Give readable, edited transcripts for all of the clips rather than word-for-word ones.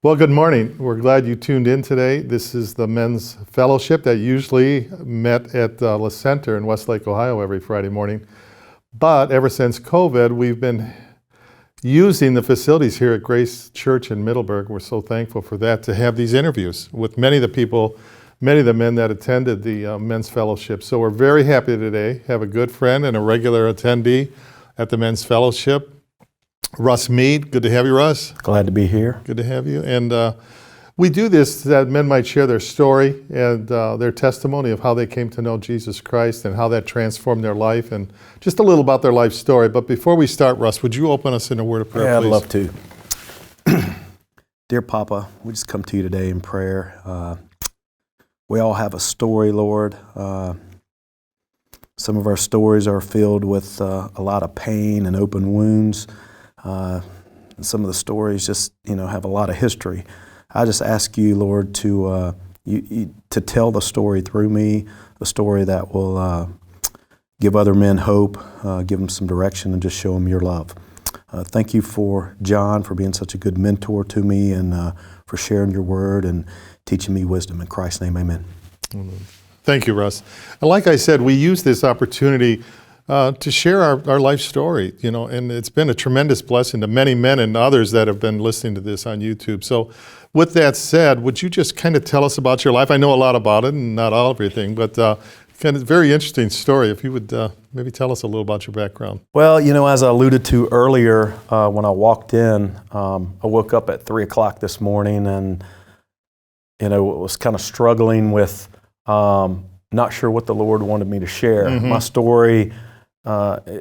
Well, good morning. We're glad you tuned in today. This is the Men's Fellowship that usually met at La Center in Westlake, Ohio every Friday morning. But ever since COVID, we've been using the facilities here at Grace Church in Middleburg. We're so thankful for that, to have these interviews with many of the people, many of the men that attended the Men's Fellowship. So we're very happy today, have a good friend and a regular attendee at the Men's Fellowship, Russ Mead. Good to have you, Russ. Glad to be here. Good to have you. And we do this that men might share their story and their testimony of how they came to know Jesus Christ and how that transformed their life, and just a little about their life story. But before we start, Russ, would you open us in a word of prayer, Yeah, please? I'd love to. Dear Papa, we just come to you today in prayer. We all have a story, Lord. Some of our stories are filled with a lot of pain and open wounds. And some of the stories just, have a lot of history. I just ask you, Lord, to tell the story through me, the story that will give other men hope, give them some direction, and just show them your love. Thank you for John, for being such a good mentor to me, and for sharing your word and teaching me wisdom. In Christ's name, amen. Thank you, Russ. And like I said, we use this opportunity to share our life story, and it's been a tremendous blessing to many men and others that have been listening to this on YouTube. So with that said, would you just kind of tell us about your life? I know a lot about it and not all everything, but kind of very interesting story. If you would maybe tell us a little about your background. Well, as I alluded to earlier, when I walked in, I woke up at 3 o'clock this morning and, was kind of struggling with not sure what the Lord wanted me to share. Mm-hmm. My story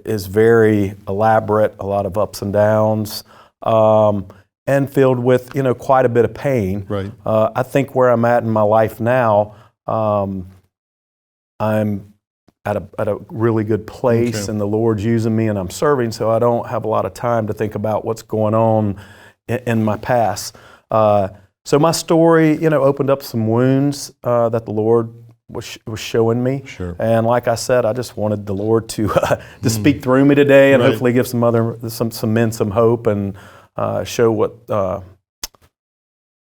is very elaborate, a lot of ups and downs, and filled with, quite a bit of pain. Right. I think where I'm at in my life now, I'm at a really good place, Okay. and the Lord's using me, and I'm serving, so I don't have a lot of time to think about what's going on in my past. So my story, opened up some wounds that the Lord was showing me. Sure. And like I said, I just wanted the Lord to speak through me today, and Right. hopefully give some men some hope, and show what a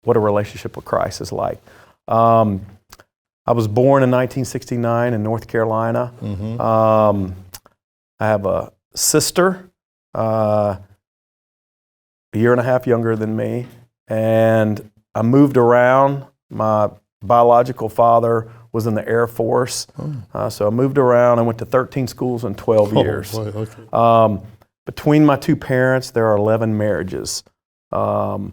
relationship with Christ is like. I was born in 1969 in North Carolina. Mm-hmm. I have a sister, a year and a half younger than me, and I moved around. My biological father was in the Air Force, so I moved around. I went to 13 schools in 12 years. Boy, okay. Between my two parents, there are 11 marriages. So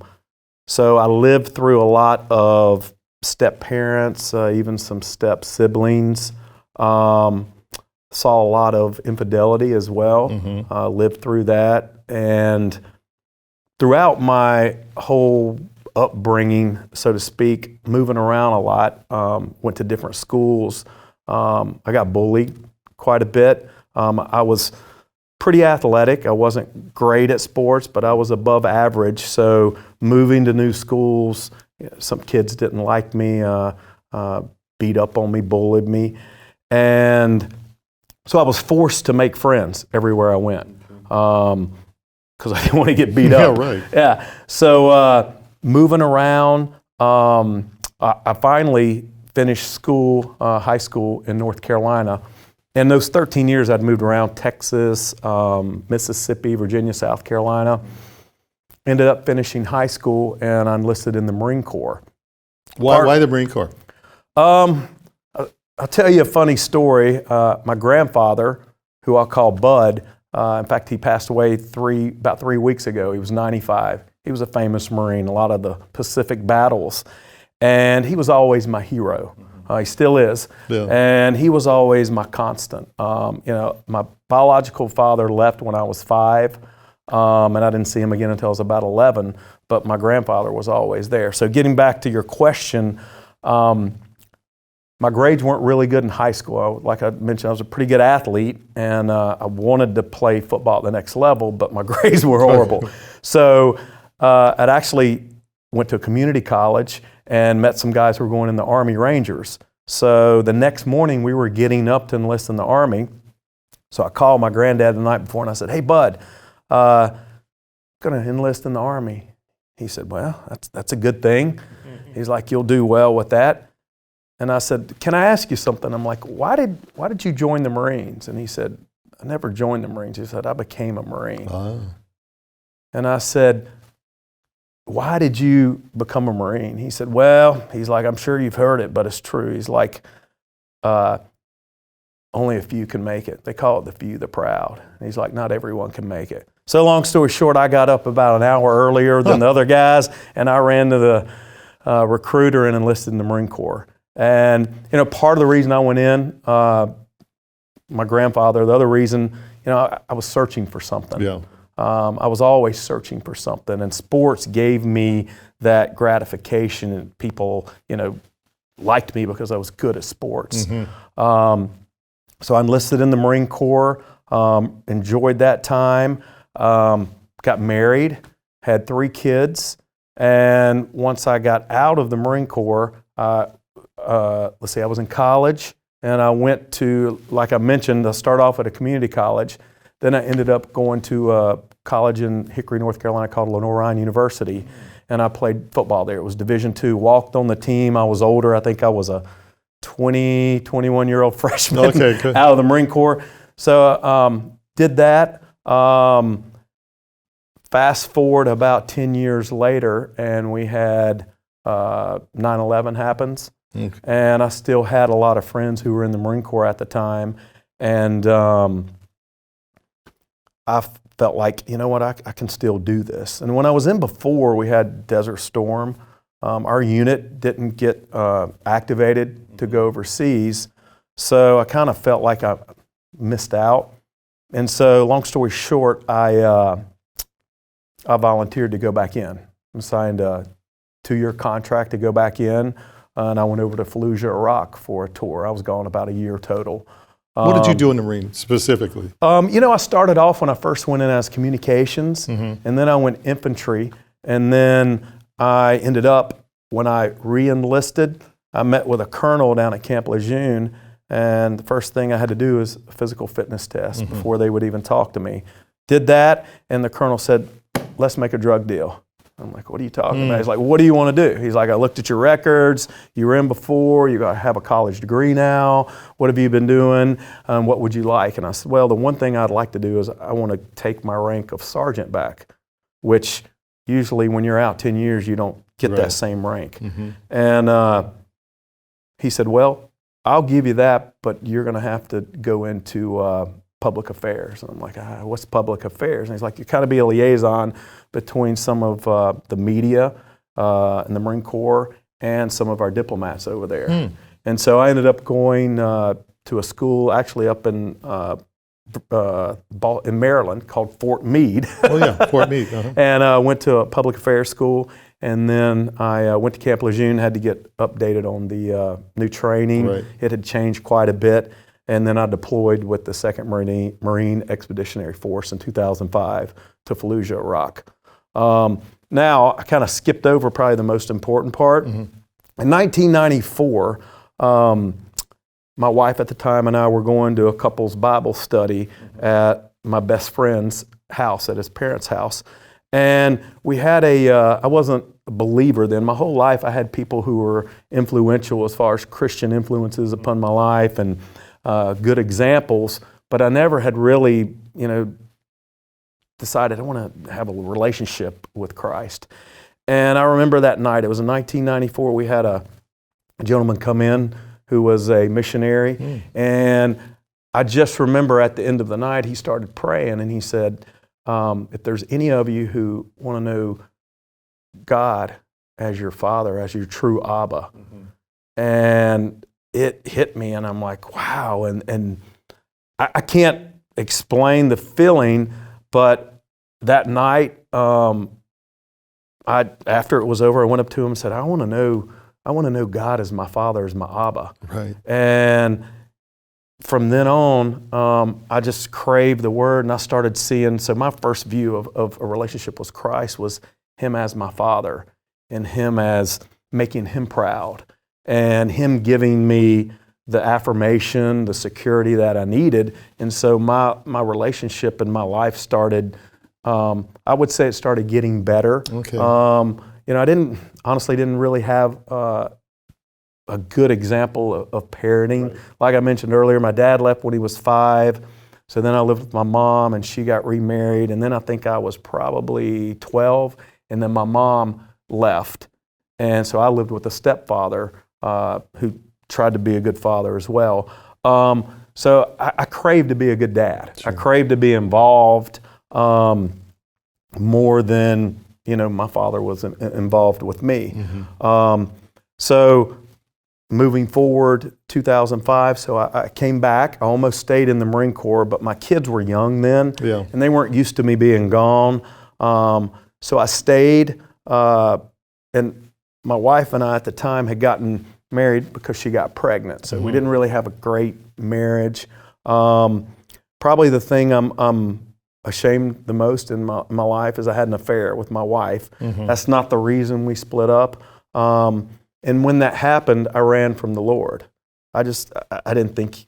I lived through a lot of step parents, even some step siblings. Saw a lot of infidelity as well. Mm-hmm. Lived through that, and throughout my whole upbringing, so to speak, moving around a lot, went to different schools. I got bullied quite a bit. I was pretty athletic. I wasn't great at sports, but I was above average. So moving to new schools, some kids didn't like me, beat up on me, bullied me. And so I was forced to make friends everywhere I went, because I didn't want to get beat up. Yeah, right. Yeah. So moving around, I finally finished school, high school in North Carolina. In those 13 years, I'd moved around Texas, Mississippi, Virginia, South Carolina. Ended up finishing high school, and I enlisted in the Marine Corps. Why the Marine Corps? I'll tell you a funny story. My grandfather, who I'll call Bud, in fact, he passed away about 3 weeks ago. He was 95. He was a famous Marine, a lot of the Pacific battles. And he was always my hero. He still is. Yeah. And he was always my constant. My biological father left when I was 5, and I didn't see him again until I was about 11, but my grandfather was always there. So getting back to your question, my grades weren't really good in high school. Like I mentioned, I was a pretty good athlete, and I wanted to play football at the next level, but my grades were horrible. So I'd actually went to a community college and met some guys who were going in the Army Rangers. So the next morning we were getting up to enlist in the Army. So I called my granddad the night before and I said, "Hey, Bud, I'm going to enlist in the Army." He said, well, that's a good thing. He's like, you'll do well with that. And I said, can I ask you something? I'm like, why did you join the Marines? And he said, I never joined the Marines. He said, I became a Marine. And I said, why did you become a Marine? He said, well, he's like, I'm sure you've heard it, but it's true. He's like, only a few can make it. They call it the few, the proud. And he's like, not everyone can make it. So long story short, I got up about an hour earlier than the other guys, and I ran to the recruiter and enlisted in the Marine Corps. And, part of the reason I went in, my grandfather, the other reason, I was searching for something. Yeah. I was always searching for something, and sports gave me that gratification, and people, liked me because I was good at sports. So I enlisted in the Marine Corps, enjoyed that time, got married, had 3 kids, and once I got out of the Marine Corps, I was in college, and I went to, like I mentioned, I started off at a community college. Then I ended up going to a college in Hickory, North Carolina called Lenoir-Rhyne University, and I played football there. It was Division II, walked on the team. I was older. I think I was a 21-year-old freshman out of the Marine Corps. So did that. Fast forward about 10 years later, and we had 9/11 happens. And I still had a lot of friends who were in the Marine Corps at the time. And I felt like, you know what, I can still do this. And when I was in before, we had Desert Storm. Our unit didn't get activated to go overseas. So I kind of felt like I missed out. And so long story short, I volunteered to go back in. I signed a 2-year contract to go back in. And I went over to Fallujah, Iraq for a tour. I was gone about a year total. What did you do in the Marines specifically? I started off when I first went in as communications, and then I went infantry, and then I ended up, when I re-enlisted, I met with a colonel down at Camp Lejeune, and the first thing I had to do was a physical fitness test before they would even talk to me. Did that, and the colonel said, let's make a drug deal. I'm like, what are you talking about? He's like, what do you want to do? He's like, I looked at your records. You were in before. You have a college degree now. What have you been doing? What would you like? And I said, well, the one thing I'd like to do is I want to take my rank of sergeant back, which usually when you're out 10 years, you don't get that same rank. And he said, well, I'll give you that, but you're going to have to go into public affairs. And I'm like, what's public affairs? And he's like, you kind of be a liaison between some of the media in the Marine Corps and some of our diplomats over there. And so I ended up going to a school actually up in Maryland called Fort Meade. Oh yeah, Fort Meade. And went to a public affairs school. And then I went to Camp Lejeune, had to get updated on the new training. It had changed quite a bit. And then I deployed with the 2nd Marine Expeditionary Force in 2005 to Fallujah, Iraq. Now, I kind of skipped over probably the most important part. In 1994, my wife at the time and I were going to a couple's Bible study at my best friend's house, at his parents' house. And we had I wasn't a believer then. My whole life I had people who were influential as far as Christian influences upon my life and good examples, but I never had really, decided I want to have a relationship with Christ. And I remember that night, it was in 1994, we had a gentleman come in who was a missionary, and I just remember at the end of the night, he started praying, and he said, if there's any of you who want to know God as your Father, as your true Abba, and it hit me, and I'm like, wow, and I can't explain the feeling, but that night, after it was over, I went up to him and said, I want to know God as my Father, as my Abba. Right. And from then on, I just craved the Word, and I started seeing, so my first view of a relationship with Christ was Him as my Father, and Him as making Him proud, and Him giving me the affirmation, the security that I needed. And so my relationship and my life started I would say it started getting better. Okay. I didn't really have a good example of parenting. Right. Like I mentioned earlier, my dad left when he was 5. So then I lived with my mom, and she got remarried. And then I think I was probably 12, and then my mom left. And so I lived with a stepfather who tried to be a good father as well. So I craved to be a good dad. Sure. I craved to be involved more than, my father was involved with me. So moving forward, 2005, so I came back. I almost stayed in the Marine Corps, but my kids were young then, Yeah. and they weren't used to me being gone. So I stayed, and my wife and I at the time had gotten married because she got pregnant. So we didn't really have a great marriage. Probably the thing I'm ashamed the most in my life is I had an affair with my wife. That's not the reason we split up. And when that happened, I ran from the Lord. I didn't think,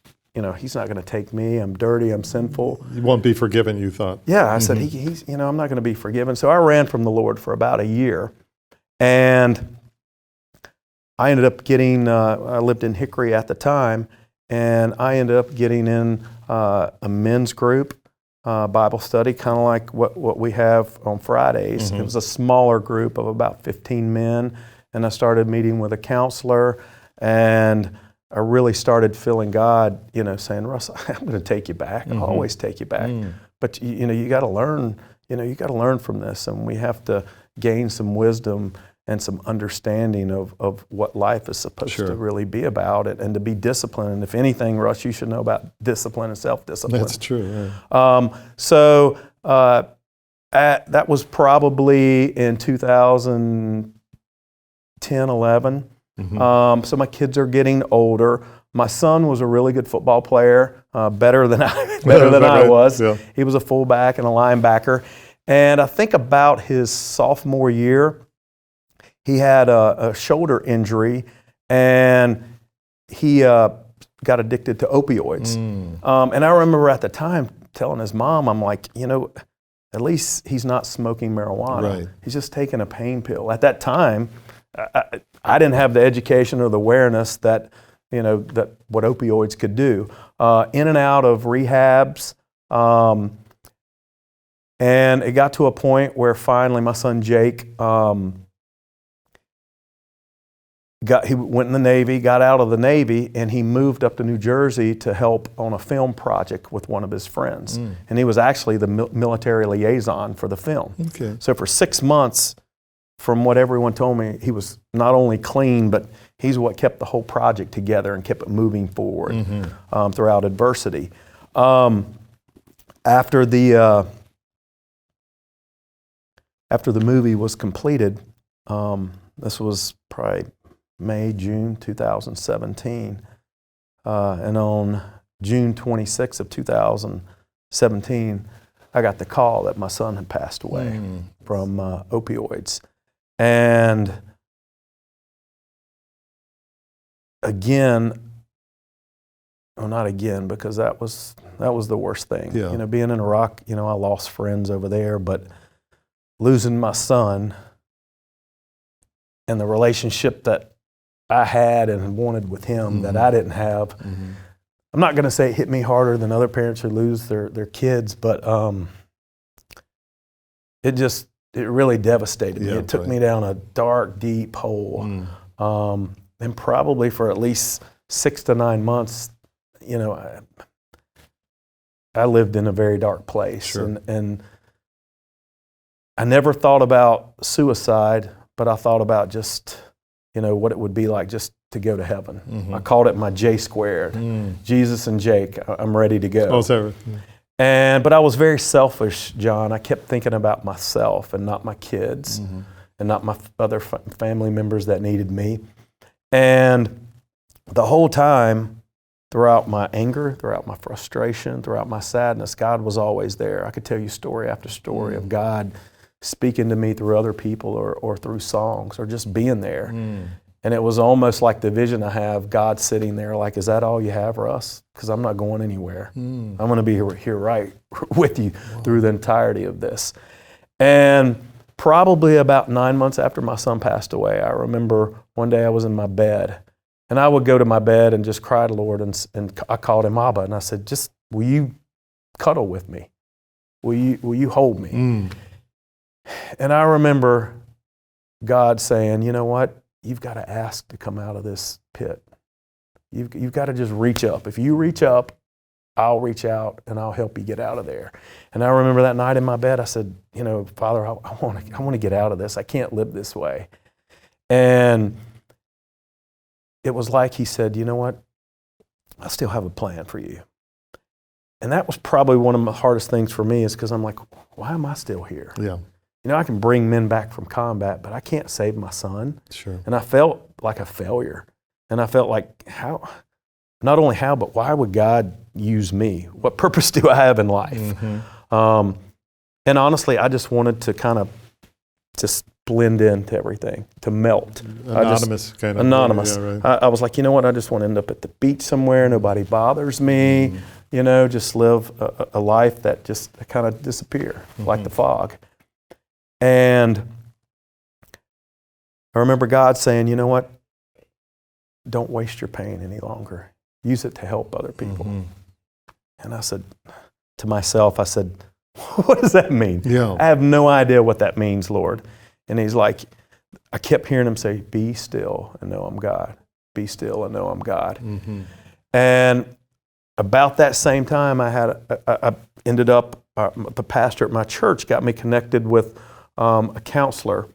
he's not going to take me. I'm dirty. I'm sinful. You won't be forgiven, you thought. Yeah, I said, he's, I'm not going to be forgiven. So I ran from the Lord for about a year. And I ended up getting, I lived in Hickory at the time, and I ended up getting in a men's group, Bible study, kind of like what we have on Fridays. It was a smaller group of about 15 men. And I started meeting with a counselor, and I really started feeling God, saying, Russ, I'm going to take you back. I'll always take you back. But you got to learn, you got to learn from this, and we have to gain some wisdom and some understanding of what life is supposed to really be about, and to be disciplined. And if anything, Russ, you should know about discipline and self-discipline. That's true. Yeah. So that was probably in 2010, 11. So my kids are getting older. My son was a really good football player, better than I was. Yeah. He was a fullback and a linebacker. And I think about his sophomore year, he had a shoulder injury, and he got addicted to opioids. And I remember at the time telling his mom, I'm like, at least he's not smoking marijuana. Right. He's just taking a pain pill. At that time, I didn't have the education or the awareness that what opioids could do. In and out of rehabs, and it got to a point where finally my son Jake, he went in the Navy, got out of the Navy, and he moved up to New Jersey to help on a film project with one of his friends. And he was actually the military liaison for the film. Okay. So for 6 months, from what everyone told me, he was not only clean, but he's what kept the whole project together and kept it moving forward throughout adversity. After the movie was completed, this was probably May, June 2017, and on June 26th of 2017, I got the call that my son had passed away from opioids. And again, not again, because that was the worst thing. Yeah. Being in Iraq, I lost friends over there, but losing my son and the relationship that I had and wanted with him that I didn't have. I'm not going to say it hit me harder than other parents who lose their kids, but it really devastated me. It took me down a dark, deep hole. And probably for at least 6 to 9 months, I lived in a very dark place. Sure. And I never thought about suicide, but I thought about just, what it would be like just to go to heaven. I called it my J squared. Jesus and Jake, I'm ready to go. But I was very selfish, John. I kept thinking about myself and not my kids and not my other family members that needed me. And the whole time, throughout my anger, throughout my frustration, throughout my sadness, God was always there. I could tell you story after story of God speaking to me through other people or through songs or just being there. And it was almost like the vision I have, God sitting there like, is that all you have, Russ? Because I'm not going anywhere. I'm going to be here right with you through the entirety of this. And probably about 9 months after my son passed away, I remember one day I was in my bed. And I would go to my bed and just cry to the Lord. And I called him Abba. And I said, just, will you cuddle with me? Will you hold me? And I remember God saying, you know what? You've got to ask to come out of this pit. You've got to just reach up. If you reach up, I'll reach out and I'll help you get out of there. And I remember that night in my bed, I said, you know, Father, I want to get out of this. I can't live this way. And it was like he said, you know what? I still have a plan for you. And that was probably one of the hardest things for me, is because I'm like, why am I still here? Yeah. You know, I can bring men back from combat, but I can't save my son. Sure. And I felt like a failure. And I felt like, not only how, but why would God use me? What purpose do I have in life? And honestly, I just wanted to kind of just blend into everything, to melt. Anonymous. Anonymous. Yeah, right. I was like, you know what? I just want to end up at the beach somewhere. Nobody bothers me. You know, just live a life that just kind of disappear like the fog. And I remember God saying, you know what? Don't waste your pain any longer. Use it to help other people. And I said to myself, I said, what does that mean? Yeah. I have no idea what that means, Lord. And he's like, I kept hearing him say, be still and know I'm God. Be still and know I'm God. And about that same time, I ended up, the pastor at my church got me connected with a counselor,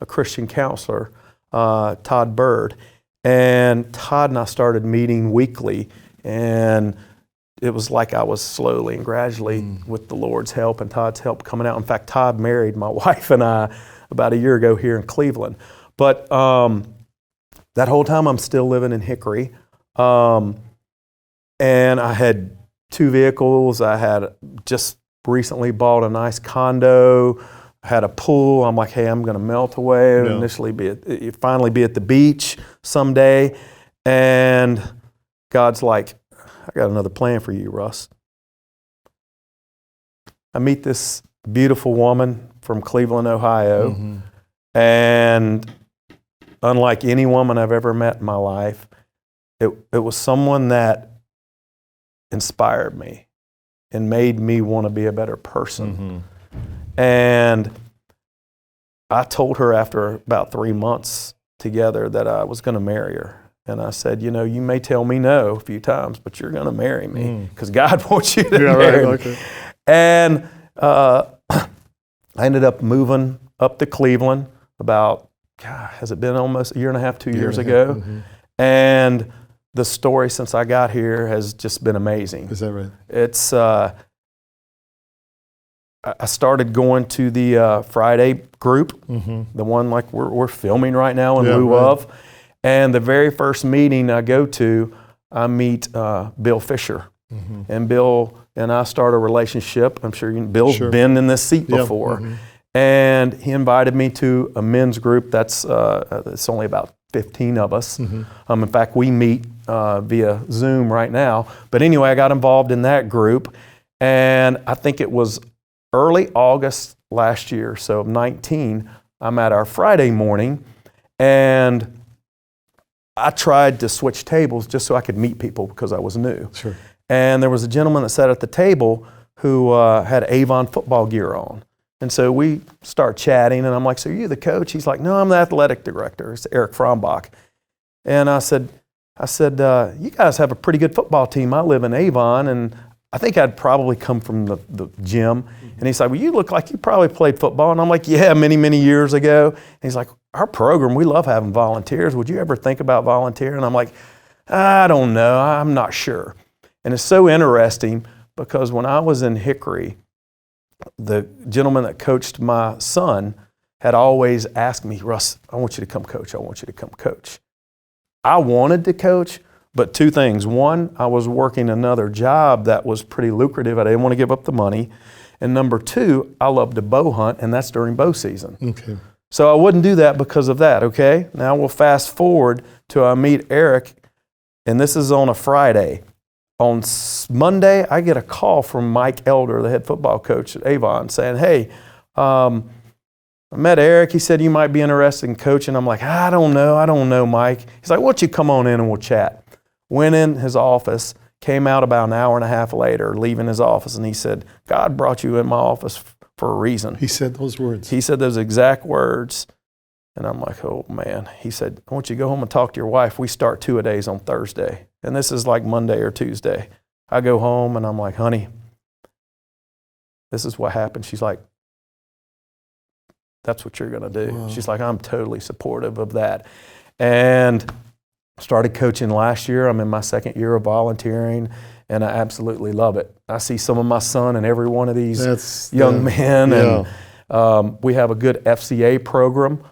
a Christian counselor, Todd Bird. And Todd and I started meeting weekly, and it was like I was slowly and gradually, with the Lord's help and Todd's help, coming out. In fact, Todd married my wife and I about a year ago here in Cleveland. But that whole time I'm still living in Hickory. And I had 2 vehicles. I had just recently bought a nice condo, had a pool. I'm like, hey, I'm going to melt away. Yeah. Initially finally be at the beach someday. And God's like, I got another plan for you, Russ. I meet this beautiful woman from Cleveland, Ohio. And unlike any woman I've ever met in my life, it was someone that inspired me and made me want to be a better person. And I told her after about 3 months together that I was going to marry her. And I said, you know, you may tell me no a few times, but you're going to marry me because God wants you to marry me. Okay. And I ended up moving up to Cleveland about, God, has it been almost a year and a half, 2 years ago? And the story since I got here has just been amazing. Is that right? It's, I started going to the Friday group, the one like we're filming right now in lieu of. And the very first meeting I go to, I meet Bill Fisher. And Bill and I start a relationship. I'm sure Bill's been in this seat before. And he invited me to a men's group that's it's only about 15 of us. In fact, we meet via Zoom right now. But anyway, I got involved in that group. And I think it was early August last year, so 19, I'm at our Friday morning, and I tried to switch tables just so I could meet people because I was new. And there was a gentleman that sat at the table who had Avon football gear on. And so we start chatting, and I'm like, so are you the coach? He's like, no, I'm the athletic director. It's Eric Frombach. And I said, you guys have a pretty good football team. I live in Avon, and I think I'd probably come from the gym. And he's like, well, you look like you probably played football. And I'm like, yeah, many, many years ago. And he's like, our program, we love having volunteers. Would you ever think about volunteering? And I'm like, I don't know. I'm not sure. And it's so interesting because when I was in Hickory, the gentleman that coached my son had always asked me, Russ, I want you to come coach. I want you to come coach. I wanted to coach, but 2 things. One, I was working another job that was pretty lucrative. I didn't want to give up the money. And number 2, I love to bow hunt, and that's during bow season. So I wouldn't do that because of that, okay? Now we'll fast forward to I meet Eric, and this is on a Friday. On Monday, I get a call from Mike Elder, the head football coach at Avon, saying, hey, I met Eric. He said you might be interested in coaching. I'm like, I don't know, Mike. He's like, why don't you come on in and we'll chat. Went in his office, came out about an hour and a half later, leaving his office, and he said, God brought you in my office for a reason. He said those words. He said those exact words. And I'm like, oh man. He said, I want you to go home and talk to your wife. We start 2-a-days on Thursday. And this is like Monday or Tuesday. I go home and I'm like, honey, this is what happened. She's like, that's what you're going to do. Wow. She's like, I'm totally supportive of that. And started coaching last year. I'm in my second year of volunteering, and I absolutely love it. I see some of my son in every one of these young men. Yeah. And we have a good FCA program.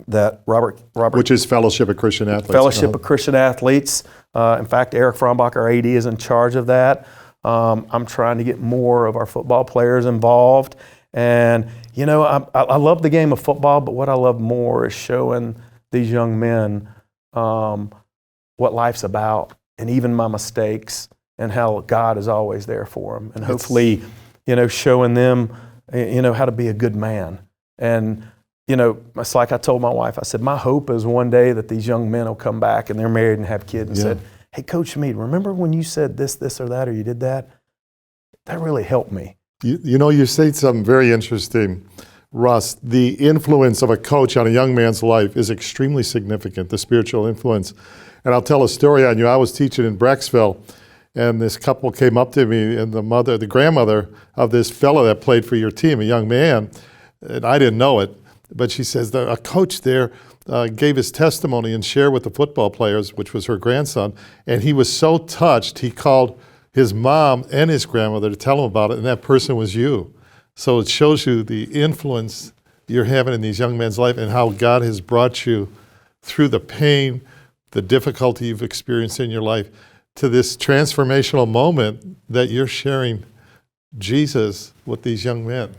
That Robert, which is Fellowship of Christian Athletes. Fellowship of Christian Athletes. In fact, Eric Frombach, our AD, is in charge of that. I'm trying to get more of our football players involved. And, you know, I love the game of football, but what I love more is showing these young men what life's about, and even my mistakes, and how God is always there for them. And hopefully, you know, showing them, you know, how to be a good man. And, you know, it's like I told my wife, I said, my hope is one day that these young men will come back and they're married and have kids and said, hey, Coach Mead, remember when you said this or that, or you did that? That really helped me. You know, you said something very interesting, Russ. The influence of a coach on a young man's life is extremely significant, the spiritual influence. And I'll tell a story on you. I was teaching in Brecksville, and this couple came up to me, and the grandmother of this fellow that played for your team, a young man, and I didn't know it, but she says that a coach there gave his testimony and shared with the football players, which was her grandson, and he was so touched, he called his mom and his grandmother to tell him about it, and that person was you. So it shows you the influence you're having in these young men's life and how God has brought you through the pain, the difficulty you've experienced in your life, to this transformational moment that you're sharing Jesus with these young men.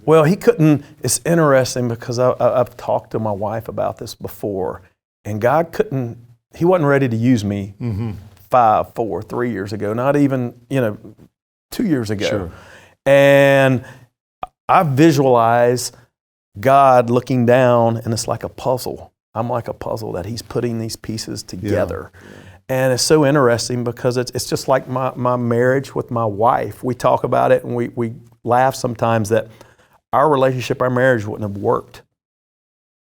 Well, he couldn't. It's interesting because I've talked to my wife about this before, and God couldn't. He wasn't ready to use me 5, 4, 3 years ago. Not even 2 years ago. Sure. And I visualize God looking down, and it's like a puzzle. I'm like a puzzle that He's putting these pieces together. Yeah. And it's so interesting because it's just like my marriage with my wife. We talk about it and we laugh sometimes that our relationship, our marriage wouldn't have worked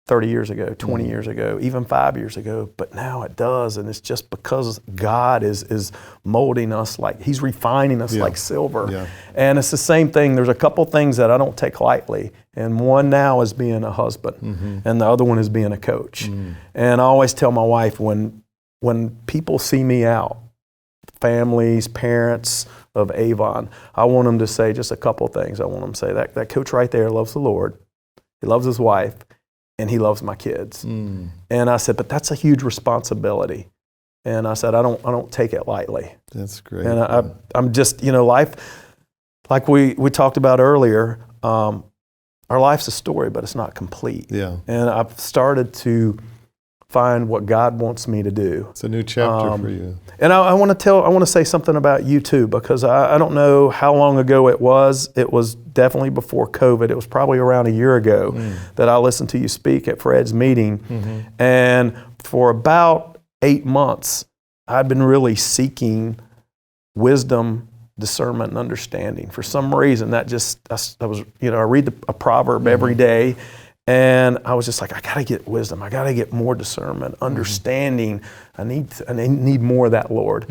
30 years ago, 20 years ago, even 5 years ago, but now it does. And it's just because God is molding us like, He's refining us like silver. Yeah. And it's the same thing. There's a couple things that I don't take lightly. And one now is being a husband, and the other one is being a coach. And I always tell my wife, when people see me out, families, parents of Avon, I want them to say just a couple things. I want them to say that coach right there loves the Lord, he loves his wife, and he loves my kids. And I said, but that's a huge responsibility. And I said, I don't take it lightly. That's great. And I'm just, life, like we talked about earlier, our life's a story, but it's not complete. Yeah. And I've started to find what God wants me to do. It's a new chapter for you. And I want to say something about you too, because I don't know how long ago it was. It was definitely before COVID. It was probably around a year ago that I listened to you speak at Fred's meeting. And for about 8 months, I'd been really seeking wisdom, discernment, and understanding. For some reason, that just, I was, I read a proverb every day. And I was just like, I got to get wisdom. I got to get more discernment, understanding. I need more of that, Lord.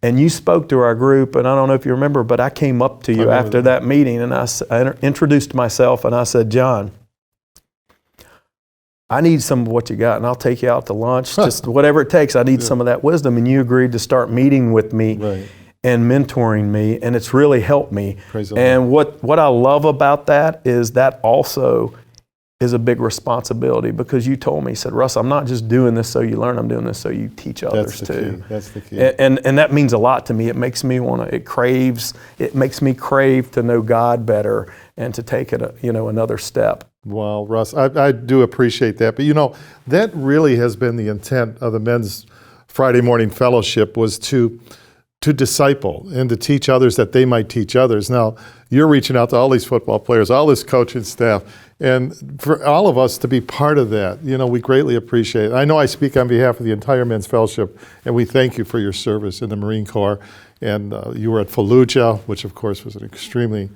And you spoke to our group, and I don't know if you remember, but I came up to you after that meeting, and I introduced myself, and I said, John, I need some of what you got, and I'll take you out to lunch, just whatever it takes. I need some of that wisdom. And you agreed to start meeting with me and mentoring me, and it's really helped me. Praise the Lord. And what I love about that is that also is a big responsibility, because you told me, you said, Russ, I'm not just doing this so you learn, I'm doing this so you teach others too. That's the key. And that means a lot to me. It makes me it makes me crave to know God better and to take it, another step. Well, Russ, I do appreciate that. But that really has been the intent of the Men's Friday Morning Fellowship, was to disciple and to teach others that they might teach others. Now, you're reaching out to all these football players, all this coaching staff, and for all of us to be part of that, we greatly appreciate it. I know I speak on behalf of the entire Men's Fellowship, and we thank you for your service in the Marine Corps. And you were at Fallujah, which of course was an extremely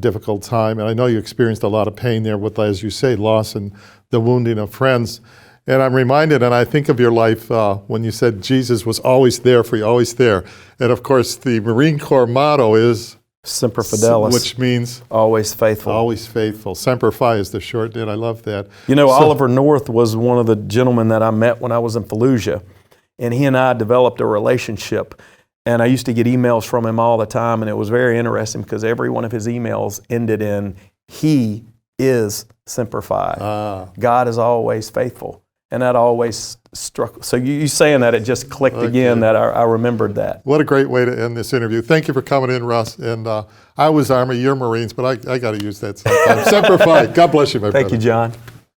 difficult time. And I know you experienced a lot of pain there with, as you say, loss and the wounding of friends. And I'm reminded, and I think of your life when you said Jesus was always there for you, always there. And of course, the Marine Corps motto is Semper Fidelis, which means always faithful. Always faithful. Semper Fi is the short name. I love that. Oliver North was one of the gentlemen that I met when I was in Fallujah, and he and I developed a relationship. And I used to get emails from him all the time, and it was very interesting because every one of his emails ended in, "He is Semper Fi." God is always faithful. And that always struck. So you saying that, it just clicked again, that I remembered that. What a great way to end this interview. Thank you for coming in, Russ. And I was Army, you're Marines, but I got to use that sometimes. Semper Fi. God bless you, my brother. Thank you, John.